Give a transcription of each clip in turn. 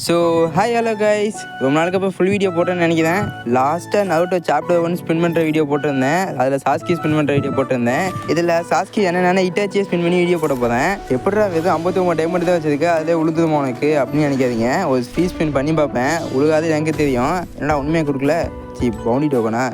So hi hello guys, ரொம்ப நாளுக்கு அப்புறம் ஃபுல் வீடியோ போட்டேன்னு நினைக்கிறேன். லாஸ்ட்டாக நவுட்டோ சாப்டர் 1 ஸ்பின் பண்ணுற வீடியோ போட்டிருந்தேன். அதில் சாஸ்கி ஸ்பின் பண்ணுற வீடியோ போட்டிருந்தேன். இதில் சாஸ்கி என்னென்ன இட்டாச்சியை ஸ்பின் பண்ணி வீடியோ போட போகிறேன். எப்படிடா வெறும் 59 டைமண்ட் தான் வச்சிருக்கு, அதிலே உழுதுமா உனக்கு அப்படின்னு நினைக்காதீங்க. ஒரு ஃப்ரீ ஸ்பின் பண்ணி பார்ப்பேன், உழுகாது எனக்கு தெரியும். என்னடா உண்மையாக கொடுக்கல, பவுண்டி டோக்கனா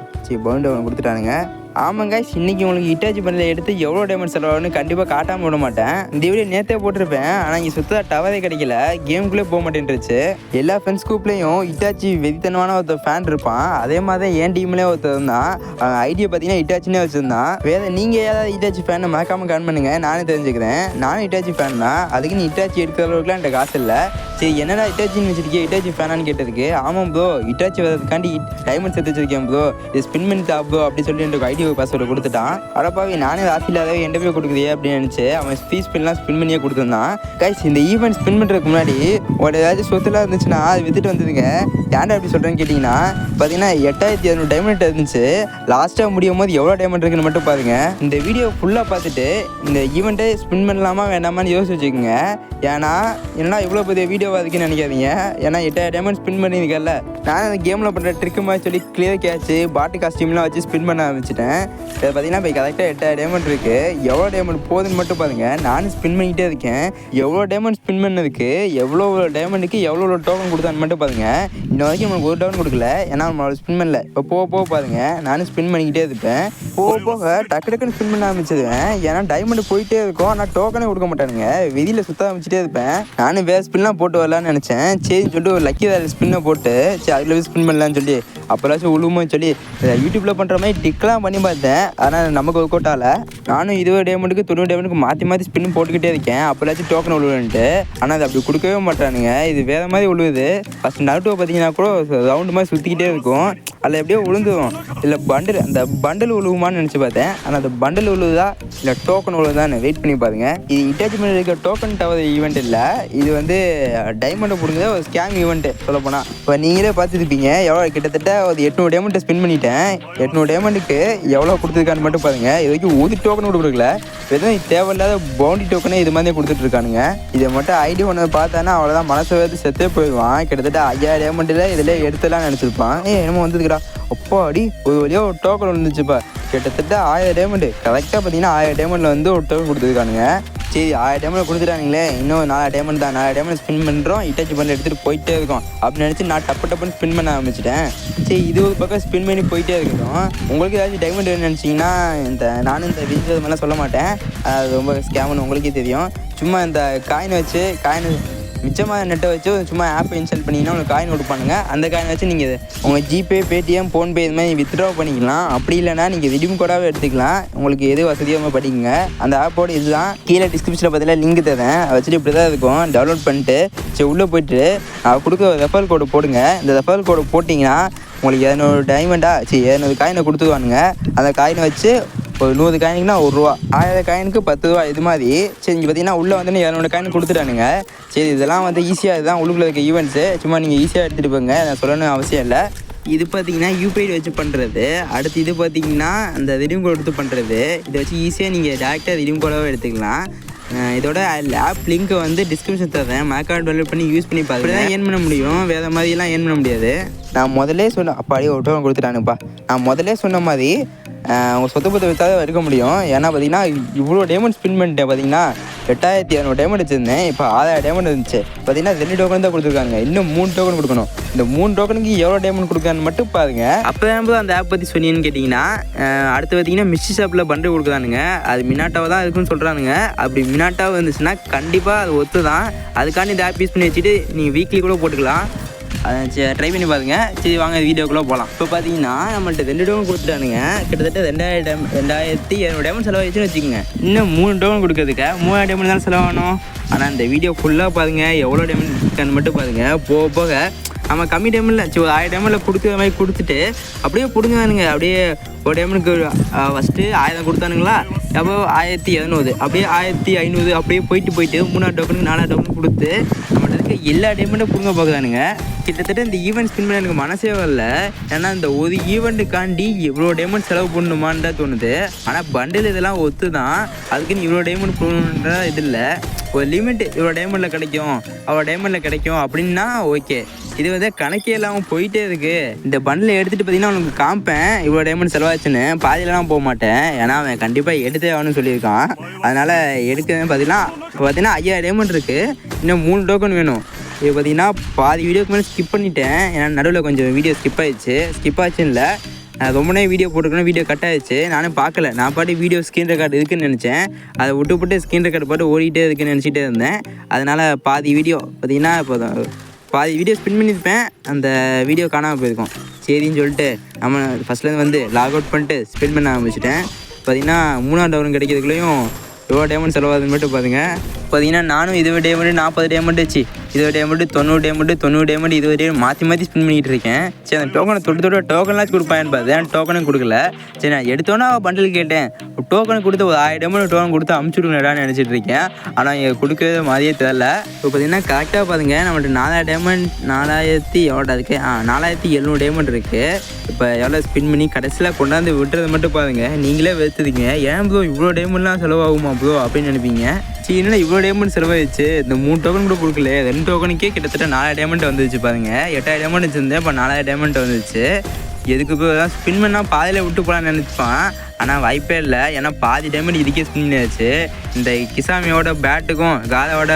பவுண்டி டோக்கன் கொடுத்துட்டானுங்க. ஆமாங்க, இன்றைக்கி உங்களுக்கு இட்டாச்சி பண்ணில் எடுத்து எவ்வளோ டைமண்ட் செலவாகுன்னு கண்டிப்பாக காட்டாமல் விட மாட்டேன். இந்த வீடியோ நேற்றே போட்டிருப்பேன், ஆனால் இங்கே சுத்தமாக டவரே கிடைக்கல, கேமுக்குள்ளே போக மாட்டேன்ருச்சு. எல்லா ஃப்ரெண்ட்ஸ் குரூப்லேயும் இட்டாச்சி வெறித்தனமான ஒருத்தர் ஃபேன் இருப்பான். அதே மாதிரி தான் என் டீம்லேயே ஒருத்தர் இருந்தான். ஐடியா பார்த்தீங்கன்னா இட்டாச்சினே வச்சுருந்தான். வேறு நீங்கள் ஏதாவது இட்டாச்சி ஃபேனை மறக்காமல் கமெண்ட் பண்ணுங்கள், நானே தெரிஞ்சுக்கிறேன். நானும் இட்டாச்சி ஃபேன் தான். அதுக்கு நீ இட்டாச்சி எடுக்கிற அளவுக்குலாம் என்கிட்ட காசு இல்லை. சரி, என்னடா இட்டாச்சின்னு வச்சிருக்கேன், இட்டாச்சி ஃபேனான்னு கேட்டதுக்கு, ஆமாம் ப்ரோ இட்டாச்சி வரதுக்காண்டி டைமண்ட் சேர்த்து வச்சிருக்கேன் ப்ரோ, இது ஸ்பின் பண்ணி தா ப்ரோ அப்படி சொல்லி எனக்கு ஐடி பாஸ்வேர்டு கொடுத்துட்டான். அடப்பாவி, நானே ராசிலாவே என்கிட்ட போய் கொடுக்குறியே அப்படின்னு நினச்சி அவன் ஸ்பின்லாம் ஸ்பின் பண்ணியே கொடுத்துருந்தான். கைஸ், இந்த ஈவெண்ட் ஸ்பின் பண்ணுறதுக்கு முன்னாடி ஒரு ஏதாச்சும் சொத்துலாம் இருந்துச்சுன்னா அது வித்துட்டு வந்துதுங்க. ஏன்டா அப்படி சொல்கிறேன்னு கேட்டிங்கன்னா, பார்த்தீங்கன்னா 8200 டைமண்ட் இருந்துச்சு. லாஸ்ட்டாக முடியும் போது எவ்வளோ டைமண்ட் இருக்குன்னு மட்டும் பாருங்கள். இந்த வீடியோ ஃபுல்லாக பார்த்துட்டு இந்த ஈவெண்ட்டை ஸ்பின் பண்ணலாமா வேண்டாமான்னு யோசிச்சு வச்சுக்கோங்க. ஏன்னா என்னடா இவ்வளோ பெரிய வீடியோவாக இருக்குன்னு நினைக்காதீங்க. ஏன்னா 8000 டைமண்ட் ஸ்பின் பண்ணியிருக்கல, நான் அந்த கேமில் பண்ணுற ட்ரிக்கு மாதிரி சொல்லி கிளியர் கேட்ச்சு பாட்டு காஸ்டியூம்லாம் வச்சு ஸ்பின் பண்ண ஆரம்பிச்சிட்டேன். இதை பார்த்தீங்கன்னா இப்போ கரெக்டாக 8000 டைமண்ட் இருக்குது. எவ்வளோ டைமண்ட் போகுதுன்னு மட்டும் பாருங்கள். நானும் ஸ்பின் பண்ணிக்கிட்டே இருக்கேன். எவ்வளோ டைமண்ட் ஸ்பின் பண்ணதுக்கு எவ்வளோ டைமண்டுக்கு எவ்வளோ டோக்கன் கொடுத்தான்னு மட்டும் பாருங்கள். இன்ன வரைக்கும் நம்மளுக்கு ஒரு டோக்கன் கொடுக்கல, ஏன்னா நம்மளோட ஸ்பின் பண்ணல. இப்போ போக பாருங்கள், நானும் ஸ்பின் பண்ணிக்கிட்டே இருப்பேன். போக டக்கு டக்குன்னு ஸ்பின் பண்ண ஆரம்பிச்சிடுவேன். ஏன்னா டைமண்ட் போயிட்டே இருக்கும், ஆனால் டோக்கனே கொடுக்க மாட்டானுங்க. வெளியில் சுற்ற ஆரம்பிச்சிட்டே இருப்பேன். நானும் வேறு ஸ்பின்லாம் போட்டு வரலான்னு நினச்சேன். சரின்னு சொல்லிட்டு ஒரு லக்கி வேறு ஸ்பின்னை போட்டு சரி அதில் போய் ஸ்பின் பண்ணலான்னு சொல்லி அப்போலாச்சும் உழுவுமோன்னு சொல்லி யூடியூப்பில் பண்ணுற மாதிரி டிக்லாம் பண்ணி பார்த்தேன். ஆனால் நமக்கு ஒரு கோட்டால் நானும் 20 டைமண்டுக்கு 90 டைமண்டுக்கு மாற்றி ஸ்பின் போட்டுக்கிட்டே இருக்கேன். அப்போலாச்சும் டோக்கன் உழுவுன்ட்டு. ஆனால் அது அப்படி கொடுக்கவே மாட்டானுங்க. இது வேறு மாதிரி உழுவுது. ஃபஸ்ட் நடுவை பார்த்தீங்கன்னா கூட ரவுண்டு மாதிரி சுற்றிக்கிட்டே இருக்கும். அதில் எப்படியோ உழுந்துடும். இல்லை அந்த பண்டில் உழுவுமான்னு நினச்சி பார்த்தேன். ஆனால் அந்த பண்டில் உழுவுதா இல்லை டோக்கன் உழுவுதான்னு வெயிட் பண்ணி பாருங்க. இது இட்டாச்மெண்ட் இருக்க டோக்கன் டவர் ஈவெண்ட் இல்லை, இது வந்து டைமண்டை பிடிங்க ஒரு ஸ்கேம் ஈவெண்ட்டு சொல்லப்போனால். இப்போ நீங்களே பார்த்துருப்பீங்க எவ்வளோ, கிட்டத்தட்ட ஒரு 800 டைமண்ட்டை ஸ்பின் பண்ணிட்டேன். 800 டைமண்டுக்கு எவ்வளோ கொடுத்துருக்கான்னு மட்டும் பாருங்கள். இது வரைக்கும் ஒரு டோக்கன் கூட கொடுக்கல, எதுவும் தேவையில்லாத பவுண்டி டோக்கனே இது மாதிரி கொடுத்துட்ருக்கானுங்க. இதை மட்டும் ஐடி ஒன்று பார்த்தானா அவ்வளோதான், மனசை வந்து செத்தே போயிடுவான். கிட்டத்தட்ட 5000 டைமண்டில் இதில் எடுத்துலாம் நினச்சிருப்பான். என்னமோ வந்துருக்குறா அப்போ அடி ஒரு வழியாக ஒரு டோக்கன் வந்துச்சுப்பா. கிட்டத்தட்ட 1000 டைமண்டு கரெக்டாக பார்த்தீங்கன்னா 1000 டைமண்டில் வந்து ஒரு டோக்கன் கொடுத்துருக்கானுங்க. சரி, 1000 டைமண்ட் கொடுத்துட்டானுங்களே, இன்னும் 4000 டைமண்ட் தான், 4000 டைமண்ட் ஸ்பின் பண்ணுறோம், இட்டாச்சி பண்ணி எடுத்துகிட்டு போயிட்டே இருக்கோம் அப்படின்னு நினச்சி நான் டப்புன்னு ஸ்பின் பண்ண ஆரம்பிச்சிட்டேன். சரி, இது ஒரு பக்கம் ஸ்பின் பண்ணி போயிட்டே இருக்கட்டும். உங்களுக்கு ஏதாச்சும் டைமண்ட் வேணும்னு நினச்சிங்கன்னா நானும் இந்த வீடியோ மாதிரிலாம் சொல்ல மாட்டேன், அது ரொம்ப ஸ்கேம்னு உங்களுக்கே தெரியும். சும்மா இந்த காயின் வச்சு மிச்சமாக நெட்டை வச்சு சும்மா ஆப்பை இன்ஸ்டால் பண்ணிங்கன்னா உங்களுக்கு காயின் கொடுப்பானுங்க. அந்த காயின் வச்சு நீங்கள் உங்கள் ஜிபே, பேடிஎம், ஃபோன்பே இது மாதிரி வித்ட்ரா பண்ணிக்கலாம். அப்படி இல்லைனா நீங்கள் ரெடீம் கோடாகவே எடுத்துக்கலாம். உங்களுக்கு எது வசதியாக படிக்குங்க. அந்த ஆப்போட இதுதான் கீழே டிஸ்கிரிப்ஷனில் பார்த்தீங்கன்னா லிங்க் தரேன். அதை வச்சுட்டு இப்படி தான் இருக்கும். டவுன்லோட் பண்ணிட்டு சரி உள்ளே போய்ட்டு கொடுக்க ரெஃபரல் கோடு போடுங்க. இந்த ரெஃபரல் கோடு போட்டிங்கன்னா உங்களுக்கு 700 டைமண்டா 700 காயினை கொடுத்துருவானுங்க. அந்த காயினை வச்சு ஒரு 100 காயினுக்குனா ₹1, 1000 காயினுக்கு ₹10 இது மாதிரி. சரி, இங்கே பார்த்தீங்கன்னா உள்ளே வந்து 200 காயின் கொடுத்துட்டானுங்க. சரி, இதெல்லாம் வந்து ஈஸியாக இதுதான் உள்ளுக்குள்ள இருக்க ஈவெண்ட்ஸு. சும்மா நீங்கள் ஈஸியாக எடுத்துகிட்டு போங்க, நான் சொல்லணும்னு அவசியம் இல்லை. இது பார்த்தீங்கன்னா யூபிஐ வச்சு பண்ணுறது. அடுத்து இது பார்த்தீங்கன்னா அந்த ரெடீம் கோட் எடுத்து பண்ணுறது. இதை வச்சு ஈஸியாக நீங்கள் டேரெக்டாக ரெடீம் கோடாகவே எடுத்துக்கலாம். இதோட ஆப் லிங்க்கை வந்து டிஸ்கிரிப்ஷன் தரேன், மேக்கார்ட் டவுன்லோட் பண்ணி யூஸ் பண்ணி பார்த்து தான் ஏர்ன் பண்ண முடியும். வேறு மாதிரிலாம் ஏர்ன் பண்ண முடியாது. நான் முதல்லே சொன்ன அப்பாடி ஒரு டோக்கன் கொடுத்துட்டானுப்பா. நான் முதல்லே சொன்ன மாதிரி உங்கள் சொத்து பற்ற வச்சா தான் இருக்க முடியும். ஏன்னா பார்த்தீங்கன்னா இவ்வளோ டைமண்ட் ஸ்பின் பண்ணிட்டேன். பார்த்தீங்கன்னா 8200 டைமண்ட் வச்சுருந்தேன், இப்போ 6000 டைமண்ட் இருந்துச்சு. பார்த்தீங்கன்னா 2 டோக்கன் தான் கொடுத்துருக்காங்க, இன்னும் 3 டோக்கன் கொடுக்கணும். இந்த 3 டோக்கனுக்கு எவ்வளோ டைமண்ட் கொடுக்கான்னு மட்டும் பாருங்க. அப்போ தான் அந்த ஆப் பற்றி சொன்னீங்கன்னு கேட்டிங்கன்னா, அடுத்து பார்த்தீங்கன்னா மிஸ்ஸி ஷாப்பில் பண்டு கொடுக்குறானுங்க. அது மினாட்டாவை தான் இருக்குன்னு சொல்கிறானுங்க. அப்படி மினாட்டாவை இருந்துச்சுன்னா கண்டிப்பாக அது ஒத்து தான். அதுக்காண்டி இந்த ஆப் யூஸ் பண்ணி வச்சுட்டு நீங்கள் வீக்லி கூட போட்டுக்கலாம். ட்ரை பண்ணி பாருங்க. சரி, வாங்க வீடியோக்குள்ளே போகலாம். இப்போ பார்த்தீங்கன்னா நம்மள்ட்ட 2 டோக்கன் கொடுத்துட்டானுங்க. கிட்டத்தட்ட 2700 டைமண்ட் செலவாகிடுச்சுன்னு வச்சுக்கோங்க. இன்னும் 3 டோக்கன் கொடுக்கறதுக்கு 3000 டைமண்ட் தான் செலவாகணும். ஆனால் இந்த வீடியோ ஃபுல்லாக பாருங்கள், எவ்வளோ டைமண்ட் இருக்கான்னு மட்டும் பாருங்கள். போக நம்ம கம்மி டைமில் ஒரு 1000 டைமில் கொடுக்குற மாதிரி கொடுத்துட்டு அப்படியே பிடுங்குவானுங்க. அப்படியே ஒரு டைமனுக்கு ஃபஸ்ட்டு 1000 கொடுத்தானுங்களா, அப்போ 1700, அப்படியே 1500, அப்படியே போயிட்டு 3ஆவது டோக்கனுக்கு 4ஆவது டோக்கன் கொடுத்து நம்மகிட்ட இருக்க எல்லா டைமண்ட்டும் பிடுங்க பார்க்குறானுங்க. கிட்டத்தட்ட இந்த ஈவெண்ட் ஸ்பின் பண்ண எனக்கு மனசே வரல. ஏன்னா இந்த ஒரு ஈவெண்ட்டுக்காண்டி இவ்வளோ டைமண்ட் செலவு பண்ணணுமான்னு தான் தோணுது. ஆனால் பண்டில் இதெல்லாம் ஒத்து தான், அதுக்குன்னு இவ்வளோ டைமண்ட் போகணுன்ற இது இல்லை. ஒரு லிமிட் இவ்வளோ டைமண்டில் கிடைக்கும் அவ்வளோ டைமண்டில் கிடைக்கும் அப்படின்னா ஓகே. இது வந்து கணக்கே இல்லாமல் போயிட்டே இருக்குது. இந்த பண்டில் எடுத்துகிட்டு பார்த்தீங்கன்னா அவனுக்கு காமிப்பேன் இவ்வளோ டைமண்ட் செலவாச்சுன்னு, பாதியிலலாம் போக மாட்டேன். ஏன்னா அவன் கண்டிப்பாக எடுத்தே ஆகணும்னு சொல்லியிருக்கான். அதனால் எடுக்க பார்த்தீங்கன்னா இப்போ பார்த்தீங்கன்னா 5000 டைமண்ட் இருக்குது. இன்னும் 3 டோக்கன் வேணும். இது பார்த்தீங்கன்னா பாதி வீடியோக்கு மேலே ஸ்கிப் பண்ணிட்டேன். ஏன்னா நடுவில் கொஞ்சம் வீடியோ ஸ்கிப் ஆச்சுன்னு இல்லை, ரொம்ப நேரம் வீடியோ போட்டுருக்கணும், வீடியோ கட் ஆகிடுச்சு. நானும் பார்க்கல, நான் பாட்டு வீடியோ ஸ்க்ரீன் ரெக்கார்டு இருக்குதுன்னு நினச்சேன். அதை விட்டு ஸ்க்ரீன் ரெக்கார்டு பாட்டு ஓடிக்கிட்டே இருக்குன்னு நினச்சிட்டே இருந்தேன். அதனால் பாதி வீடியோ பார்த்திங்கன்னா இப்போ பாதி வீடியோ ஸ்பின் பண்ணியிருப்பேன், அந்த வீடியோ காணாமல் போயிருக்கோம். சரின்னு சொல்லிட்டு நம்ம ஃபஸ்ட்லேருந்து வந்து லாக் அவுட் பண்ணிட்டு ஸ்பின் பண்ண ஆரம்பிச்சிட்டேன். பார்த்திங்கன்னா 3ஆம் டவுன் கிடைக்கிறதுக்குள்ளேயும் எவ்வளோ டைமண்ட் செலவாகுதுன்னு மட்டும் பார்த்தீங்கன்னா நானும் 20 டைமண்ட் 40 டைமண்ட் வச்சு 20 டைமண்ட் 90 டைமண்ட் 90 டைமண்ட் 20 டைமண்ட் மாற்றி ஸ்பின் பண்ணிகிட்டு இருக்கேன். சரி அந்த டோக்கனை தொட்டு டோக்கன்லாம் கொடுப்பான்னு பார்த்தேன், டோக்கனும் கொடுக்கல. சரி நான் எடுத்தோன்னா பண்டில் கேட்டேன், டோக்கன் கொடுத்து ஒரு 1000 டைமண்ட் டோக்கன் கொடுத்து அமுச்சுடுங்கடான்னு நினச்சிட்டு இருக்கேன். ஆனால் இங்கே கொடுக்கறது மாதிரியே தெரில. இப்போ பார்த்தீங்கன்னா கரெக்டாக பாருங்க, நம்மள்ட்ட 4000 டைமண்ட் 4000 எவ்வளோ இருக்குது, 4700 டைமண்ட் இருக்குது. இப்போ எவ்வளோ ஸ்பின் பண்ணி கடைசியில் கொண்டாந்து விட்டுறது மட்டும் பாருங்கள், நீங்களே வெறுத்துதிங்க. ஏன் ப்ரோ இவ்வளோ டைமண்ட்லாம் செலவாகுமா ப்ரோ அப்படின்னு நினைப்பீங்க. சரி என்னன்னா இவ்வளோ டைமண்ட் செலவாயிடுச்சு, இந்த 3 டோக்கன் கூட கொடுக்கல, 2 டோக்கனுக்கே கிட்டத்தட்ட 4000 டைமண்ட் வந்துச்சு பாருங்கள். 8000 டைமண்ட் வச்சுருந்தேன், இப்போ 4000 டைமண்ட் வந்துச்சு. எதுக்கு இப்போ தான் ஸ்பின் பண்ணால் பாதியில் விட்டு போகலான்னு நினச்சிப்பான், ஆனால் வாய்ப்பே இல்லை. ஏன்னா பாதி டைமண்ட் இதுக்கே ஸ்பின் பண்ணியாச்சு. இந்த கிசாமியோட பேட்டுக்கும் காலோட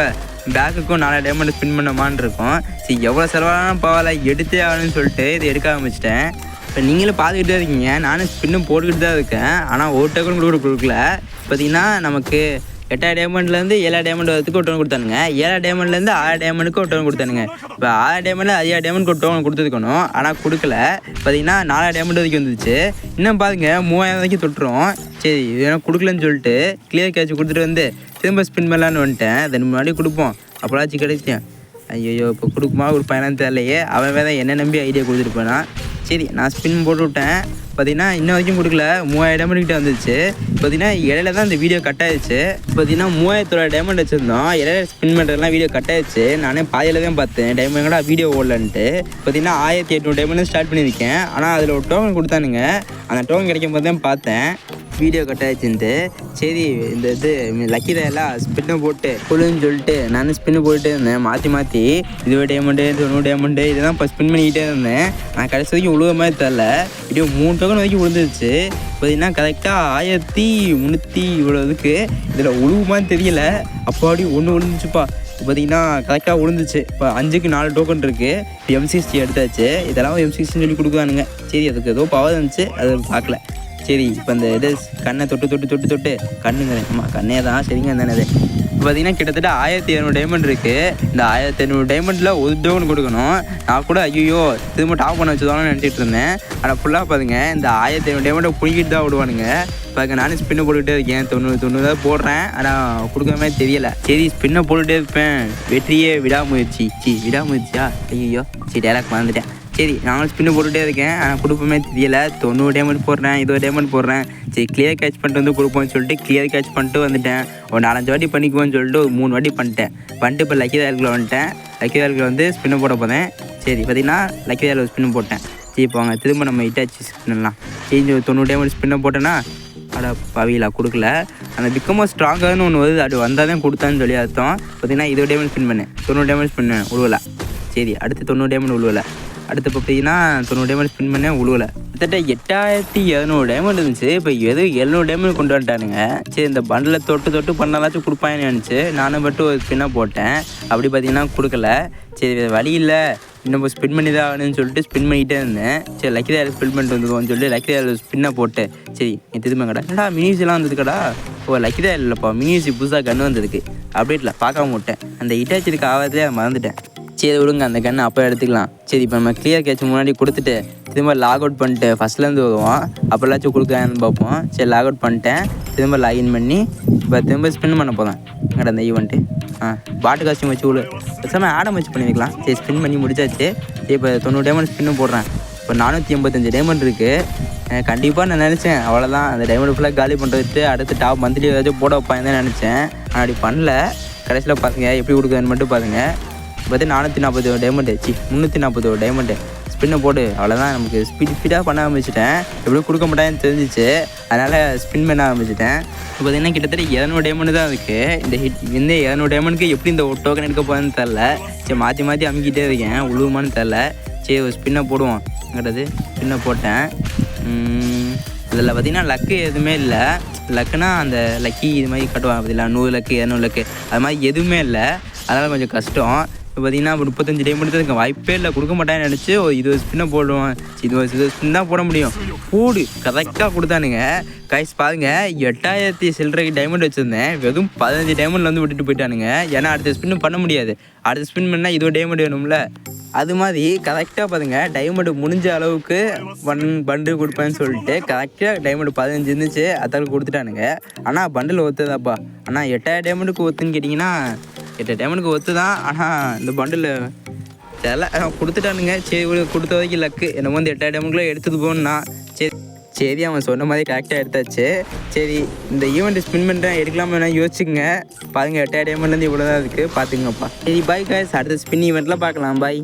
பேக்குக்கும் 4000 டைமண்ட் ஸ்பின் பண்ணமான்னு இருக்கும். சரி எவ்வளோ செலவானாலும் பரவாயில்ல, எடுத்தே ஆகணும்னு சொல்லிட்டு இது எடுக்க ஆரம்பிச்சிட்டேன். இப்போ நீங்களும் பார்த்துக்கிட்டே இருக்கீங்க, நானும் ஸ்பின்னும் போட்டுக்கிட்டு தான் இருக்கேன். ஆனால் ஒரு டோக்கன் கூட கொடுக்கல. பார்த்திங்கன்னா நமக்கு 8000 டைமண்ட்லேருந்து 7000 டைமண்ட் வரதுக்கு ஒரு டோன் கொடுத்தானுங்க, 7000 டைமண்ட்லேருந்து 1000 டைமண்டுக்கு ஒரு டோன் கொடுத்தானுங்க. இப்போ 1000 டைமண்டில் 5000 டைமண்ட் ஒரு டோன் கொடுத்துருக்கணும், ஆனால் கொடுக்கல. பார்த்திங்கன்னா 4000 டைமண்ட் வரைக்கும் வந்துச்சு. இன்னும் பாருங்க 3000 வரைக்கும் தொட்டுரும். சரி இது ஏன்னா கொடுக்கலன்னு சொல்லிட்டு கிளியர் கேட்ச் கொடுத்துட்டு வந்து திரும்ப ஸ்பின் பண்ணலான்னு வந்துட்டேன். தென் முன்னாடி கொடுப்போம் அப்போலாச்சும் கிடைச்சேன். ஐயோ இப்போ கொடுப்பானான்னு தெரியலையே, அவன் வேறு என்ன நம்பி ஐடியா கொடுத்துருப்பானா. சரி நான் ஸ்பின் போட்டு விட்டேன். பார்த்திங்கன்னா இன்ன வரைக்கும் கொடுக்கல, 3000 டைமண்ட் கிட்டே வந்துச்சு. பார்த்திங்கன்னா இடையில தான் இந்த வீடியோ கட் ஆயிடுச்சு. பார்த்திங்கன்னா 3900 டைமண்ட் வச்சுருந்தோம், இடையில ஸ்பின் பண்ணுறதுலாம் வீடியோ கட் ஆயிடுச்சு. நானே பாதியில் தான் பார்த்தேன் டைமண்ட் கூட வீடியோ ஓடலன்ட்டு. பார்த்திங்கன்னா 1800 டைமண்ட் ஸ்டார்ட் பண்ணியிருக்கேன். ஆனால் அதில் ஒரு டோக்கன் கொடுத்தானுங்க, அந்த டோக்கன் கிடைக்கும் போது தான் பார்த்தேன் வீடியோ கட் ஆகிடுச்சுன்ட்டு. சரி இந்த இது லக்கி எல்லாம் ஸ்பின்னை போட்டு கொள்ளுன்னு சொல்லிட்டு நான் ஸ்பின்னு போயிட்டே இருந்தேன், மாற்றி 20 டைமண்டு 90 டைமண்டு இதெல்லாம் இப்போ ஸ்பின் பண்ணிக்கிட்டே இருந்தேன். நான் கடைசி வரைக்கும் உழுவ மாதிரி தெரில, இப்படியே 3 டோக்கன் வரைக்கும் விழுந்துருச்சு. பார்த்திங்கன்னா கரெக்டாக 1300 இவ்வளோ இதுக்கு இதில் உழுவுமான்னு தெரியல. அப்படி ஒன்று விழுந்துச்சுப்பா. பார்த்திங்கன்னா கரெக்டாக விழுந்துச்சு. இப்போ 5க்கு 4 டோக்கன் இருக்குது. இப்போ M60 எடுத்தாச்சு. இதெல்லாம் M60 சொல்லி கொடுக்குறானுங்க. சரி அதுக்கு ஏதோ பவர் இருந்துச்சு, அதை பார்க்கல. சரி இப்போ இந்த இது கண்ணை தொட்டு கண்ணுங்க, ஆமாம் கண்ணே தான், சரிங்க தானே. அது இப்போ பார்த்திங்கன்னா கிட்டத்தட்ட 1700 டைமண்ட் இருக்குது. இந்த 1700 டைமண்டில் ஒரு டோக்கன் கொடுக்கணும். நான் கூட ஐயோ திரும்ப டாப் பண்ண வச்சுதான்னு நினச்சிட்டு இருந்தேன். ஆனால் ஃபுல்லாக பாருங்க இந்த 1700 டைமண்டை பிடிக்கிட்டு தான் விடுவானுங்க. இப்போ நானும் ஸ்பின்னை போட்டுக்கிட்டே இருக்கேன், 90 தான் போடுறேன், ஆனால் கொடுக்குற மாதிரி தெரியலை. சரி ஸ்பின்னை போட்டுகிட்டே இருப்பேன், வெற்றியே விடாமுயற்சியா ஐயோ சரி டைலாக் மறந்துட்டேன். சரி நானும் ஸ்பின்னு போட்டுகிட்டே இருக்கேன், ஆனால் கொடுப்போமே தெரியலை. 90 டைமண்ட் போடுறேன், 20 டைமண்ட் போடுறேன். சரி கிளியர் கேட்ச் பண்ணிட்டு வந்து கொடுப்போம்னு சொல்லிட்டு கிளியர் கேட்ச் பண்ணிட்டு வந்துட்டேன். ஒரு 4-5 வாட்டி பண்ணிக்குவோன்னு சொல்லிட்டு ஒரு 3 வாட்டி பண்ணிட்டு இப்போ லக்கி தாயலுக்குள்ள வந்துட்டேன். லக்கி தாயலுக்குள்ள வந்து ஸ்பின்னு போட போதேன். சரி பார்த்திங்கன்னா லக்கி தாயலில் ஸ்பின்னு போட்டேன். சரி போங்க திரும்ப நம்ம இட்டாச்சு ஸ்பின்னெல்லாம். சரி 90 டைமண்ட் ஸ்பின்னை போட்டேன்னா அட பவியில் கொடுக்கல. அந்த பிக்கமோ ஸ்ட்ராங்காகனு ஒன்று வருது, அது வந்தால் தான் கொடுத்தான்னு சொல்லி அர்த்தம். பார்த்திங்கன்னா 20 டைமண்ட் ஸ்பின் பண்ணேன், 90 டைமண்ட் ஸ்பின் பண்ணேன், உழுவலை. சரி அடுத்து 90 டைமண்ட் உழுவலை. அடுத்து பார்த்தீங்கன்னா 90 டைமண்ட் ஸ்பின் பண்ணேன், உழுவலை. கிட்டத்தட்ட 8700 டைமண்ட் இருந்துச்சு. இப்போ எதுவும் 700 டைமண்ட் கொண்டு வந்துட்டானுங்க. சரி இந்த பண்டில் தொட்டு பண்ணாலாச்சும் கொடுப்பாங்கன்னு நினச்சி நானும் மட்டும் ஒரு ஸ்பின்னாக போட்டேன். அப்படி பார்த்தீங்கன்னா கொடுக்கல. சரி வழி இல்லை, இன்னும் ஸ்பின் பண்ணி தான் ஆகணும்னு சொல்லிட்டு ஸ்பின் பண்ணிகிட்டே இருந்தேன். சரி லக்கி தாயில் ஸ்பின் பண்ணிட்டு வந்துடுவோம்னு சொல்லிட்டு லக்கி தாயில் ஸ்பின்னாக போட்டு சரி என் திரும்ப கடை என்னடா மினியூஸ்லாம் வந்ததுக்கடா. ஓ லக்கி தாயில் இல்லைப்பா, மினியூஸ் புதுசாக கன்று வந்ததுக்கு அப்டேட்டில் பார்க்காம விட்டேன். அந்த இட்டாச்சிக்கு ஆகாதே மறந்துட்டேன். சரி விடுங்க அந்த கன்று அப்போ எடுத்துக்கலாம். சரி இப்போ நம்ம கிளியர் கேட்ச் முன்னாடி கொடுத்துட்டு திரும்ப லாக் அவுட் பண்ணிட்டு ஃபஸ்ட்லேருந்து வருவோம், அப்போல்லாச்சும் கொடுக்குறான்னு பார்ப்போம். சரி லாக் அவுட் பண்ணிட்டேன், திரும்ப லாகின் பண்ணி இப்போ திரும்ப ஸ்பின் பண்ண போதும் எங்கடா அந்த ஈவெண்ட்டு. பாட்டு காஸ்டியூம் வச்சு விடு பேசாமல் ஆடம் வச்சு பண்ணிக்கலாம். சரி ஸ்பின் பண்ணி முடிச்சாச்சு. சரி இப்போ 90 டைமண்ட் ஸ்பின்னும் போடுறேன். இப்போ 485 டைமண்ட் இருக்குது. கண்டிப்பாக நான் நினச்சேன் அவ்வளோதான் அந்த டைமண்ட் ஃபுல்லாக காலி பண்ணுறதுட்டு அடுத்து டாப் மந்த்லி ஏதாச்சும் போட வைப்பாங்க தான் நினச்சேன். ஆனால் அப்படி பண்ணல. கடைசியில் பார்த்துங்க எப்படி கொடுக்குறதுன்னு மட்டும் பாருங்க. பார்த்து 440 டைமண்ட் 340 டைமண்ட் ஸ்பின்னை போடு அவ்வளோதான். நமக்கு ஸ்பீடாக பண்ண ஆரம்பிச்சிட்டேன். எப்படியும் கொடுக்க மாட்டேன்னு தெரிஞ்சிச்சு, அதனால் ஸ்பின் பண்ண ஆரம்பிச்சிட்டேன். இப்போ பார்த்தீங்கன்னா கிட்டத்தட்ட 200 டைமண்ட் தான் இருக்குது. இந்த 200 டைமண்டுக்கு எப்படி இந்த டோக்கன் எடுக்க போகிறேன்னு தெரில. சரி மாற்றி அமுக்கிட்டே இருக்கேன், உழுவுமான்னு தெரில. சரி ஒரு ஸ்பின்னை போடுவோம். எங்கிறது ஸ்பின்னை போட்டேன். இதில் பார்த்திங்கன்னா லக்கு எதுவுமே இல்லை. லக்குனா அந்த லக்கி இது மாதிரி கட்டுவாங்க பார்த்தீங்களா, 100 லக்கு 200 லக்கு அது மாதிரி எதுவுமே இல்லை. அதனால் கொஞ்சம் கஷ்டம். இப்போ பார்த்திங்கன்னா 35 டைமண்ட் தான் இருக்குது. வாய்ப்பே இல்லை, கொடுக்க மாட்டேன்னு நினச்சி 20 ஸ்பின்னை போடுவோம். 20 ஸ்பின் தான் போட முடியும். போடு கரெக்டாக கொடுத்தானுங்க. கைஸ் பாருங்க, 8000 சில்லறை டைமண்ட் வச்சுருந்தேன், வெறும் 15 டைமண்டில் வந்து விட்டுட்டு போயிட்டானுங்க. ஏன்னா அடுத்த ஸ்பின்னு பண்ண முடியாது. அடுத்த ஸ்பின் பண்ணால் இதோ டைமண்ட் வேணும்ல. அது மாதிரி கரெக்டாக பாருங்க, டைமண்ட் முடிஞ்ச அளவுக்கு பண்டில் கொடுப்பேன்னு சொல்லிட்டு கரெக்டாக டைமண்ட் 15 இருந்துச்சு, அதால் கொடுத்துட்டானுங்க. ஆனால் பண்டில் ஒத்துதாப்பா. ஆனால் 8000 டைமண்டுக்கு ஒத்துன்னு கேட்டிங்கன்னா 8000 டைமண்டுக்கு ஒத்து தான். ஆனால் இந்த பண்டில் தெரியல கொடுத்துட்டானுங்க. சரி கொடுத்த வரைக்கும் லக்கு. என்னமோ வந்து 8000 டைமண்டுக்குள்ளே எடுத்துகிட்டு போகணுன்னா சரி அவன் சொன்ன மாதிரி கரெக்டாக எடுத்தாச்சு. சரி இந்த ஈவெண்ட் ஸ்பின் பண்ணுறேன் எடுக்கலாமா வேணா யோசிச்சுங்க. பாருங்கள் 8000 டைமண்ட்லேருந்து இவ்வளோ தான் இருக்குது பார்த்துங்கப்பா. சரி பாய் காய்ஸ், அடுத்த ஸ்பின் ஈவெண்ட்டில் பார்க்கலாம். பாய்.